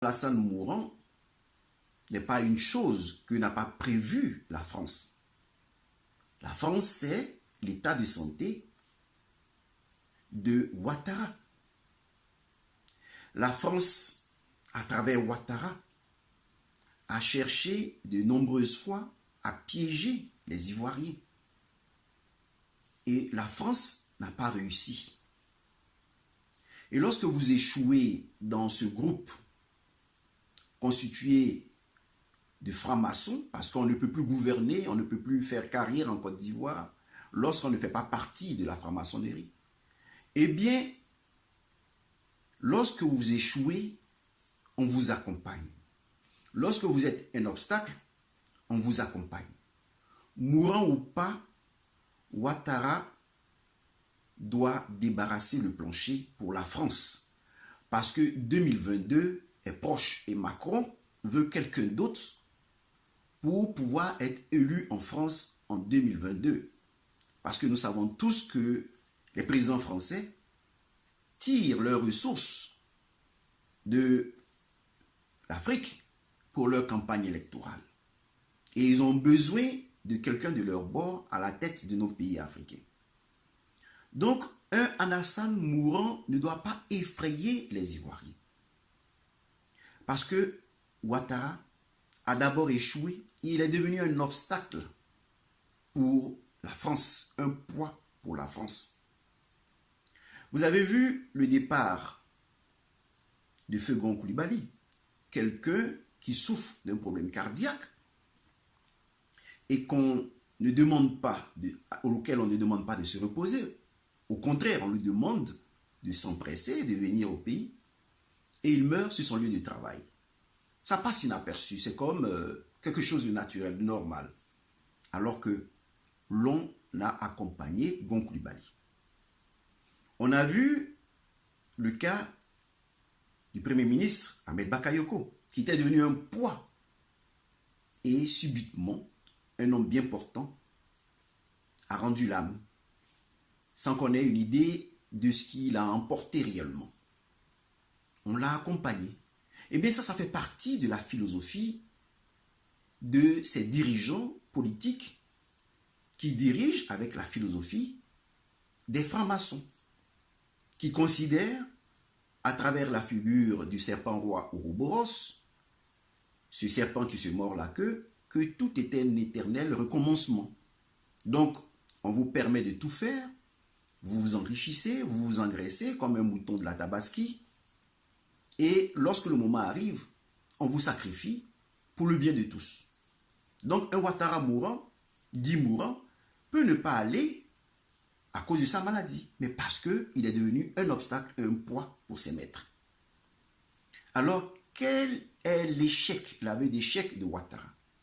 Alassane mourant n'est pas une chose que n'a pas prévue la France. La France, c'est l'état de santé de Ouattara. La France, à travers Ouattara, a cherché de nombreuses fois à piéger les Ivoiriens. Et la France n'a pas réussi. Et lorsque vous échouez dans ce groupe constitué de francs-maçons, parce qu'on ne peut plus gouverner, on ne peut plus faire carrière en Côte d'Ivoire, lorsqu'on ne fait pas partie de la franc-maçonnerie, eh bien, lorsque vous échouez, on vous accompagne. Lorsque vous êtes un obstacle, on vous accompagne. Mourant ou pas, Ouattara doit débarrasser le plancher pour la France. Parce que 2022 est proche et Macron veut quelqu'un d'autre pour pouvoir être élu en France en 2022. Parce que nous savons tous que les présidents français tirent leurs ressources de l'Afrique pour leur campagne électorale. Et ils ont besoin de quelqu'un de leur bord à la tête de nos pays africains. Donc, un Alassane mourant ne doit pas effrayer les Ivoiriens. Parce que Ouattara a d'abord échoué, il est devenu un obstacle pour la France, un poids pour la France. Vous avez vu le départ de Fagon Coulibaly, quelqu'un qui souffre d'un problème cardiaque et qu'on ne demande pas, auquel on ne demande pas de se reposer. Au contraire, on lui demande de s'empresser, de venir au pays, et il meurt sur son lieu de travail. Ça passe inaperçu, c'est comme quelque chose de naturel, de normal. Alors que l'on a accompagné Gon Coulibaly. On a vu le cas du Premier ministre Ahmed Bakayoko, qui était devenu un poids. Et subitement, un homme bien portant a rendu l'âme, sans qu'on ait une idée de ce qu'il a emporté réellement. On l'a accompagné. Eh bien ça fait partie de la philosophie de ces dirigeants politiques qui dirigent avec la philosophie des francs-maçons, qui considèrent, à travers la figure du serpent roi Ouroboros, ce serpent qui se mord la queue, que tout est un éternel recommencement. Donc, on vous permet de tout faire, vous vous enrichissez, vous vous engraissez comme un mouton de la Tabaski, et lorsque le moment arrive, on vous sacrifie pour le bien de tous. Donc, un Ouattara mourant, dit mourant, peut ne pas aller à cause de sa maladie, mais parce qu'il est devenu un obstacle, un poids pour ses maîtres. Alors, quel est l'échec, l'aveu d'échec de Ouattara?